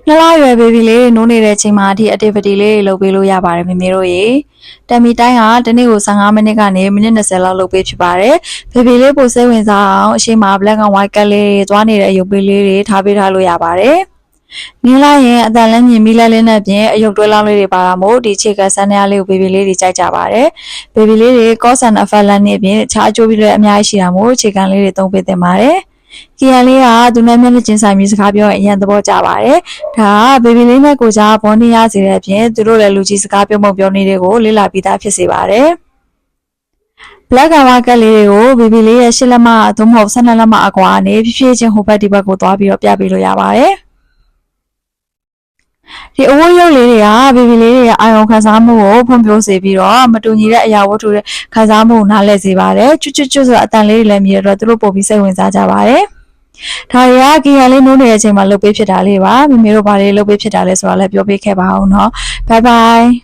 နှစ်လရွယ် baby လေးနိုးနေတဲ့အချိန်မှာဒီ activity လေးလုပ်ပေးလို့ရပါတယ်မေမေတို့ရေတမီတိုင်းကတနေ့ကို15မိနစ်ကနေမိနစ်20လောက်လုပ်ပေးဖြစ်ပါတယ် baby လေးပိုစိတ်ဝင်စားအောင်အရှိမ black and white ကတ်လေးတွေသွားနေတဲ့အယုတ်ပေးလေးတွေထားပေးထားလို့ရပါတယ်နင်းလိုက်ရင်အတန်လည်းမြင်ပြီးလည်းနဲ့ပြင်အယုတ်တွဲလောင်းလေးတွေပါတာမို့ဒီခြေကဆန်းရလေးကို baby လေးတွေကြိုက်ကြပါတယ် baby လေးတွေ cos and effect လက်နဲ့ပြင်ခြားအကျိုးပြီးလည်းအများကြီးရှိတာမို့ခြေကန်လေးတွေသုံးပေးသင့်ပါတယ်ကီယန်လေးကသူနဲ့မျက်နှာချင်းဆိုင်ပြီးစကားပြောရင်အရင်သဘောကျပါတယ်။ဒါက baby လေးနဲ့ကိုကြားဘောနေရစေတဲ့အပြင်သူတို့လည်းလူကြီးစကားပြောမှုပြောနည်းတွေကိုလေ့လာပြီးသားဖြစ်စေပါတယ်။ black and white ကလေးတွေကို baby လေးရဲ့ရှစ်လက်မသို့မဟုတ်12လက်မအကွာနေဖြည်းဖြည်းချင်းဟိုဘက်ဒီဘက်ကိုသွားပြီးတော့ပြပေးလို့ရပါတယ်။ဒီအဝတ်ရုပ်လေးတွေက baby လေးတွေရဲ့အာရုံခံစားမှုကိုဖွံ့ဖြိုးစေပြီးတော့မတူညီတဲ့အရာဝတ္ထုတွေခံစားမှုနားလည်စေပါတယ်။ချွတ်ဆိုအတန်လေးတွေလည်းမြည်ရတော့သူတို့ပို့ပြီးစိတ်ဝင်စားကြပါတယ်။ဒါရီကကီယန်လေးနိုးနေတဲ့အချိန်မှာလုပ်ပေးဖြစ်တာလေးပါမေမေတို့ဘာလေးလုပ်ပေးဖြစ်တာလဲဆိုတာလည်းပြောပေးခဲ့ပါအောင်เนาะ bye bye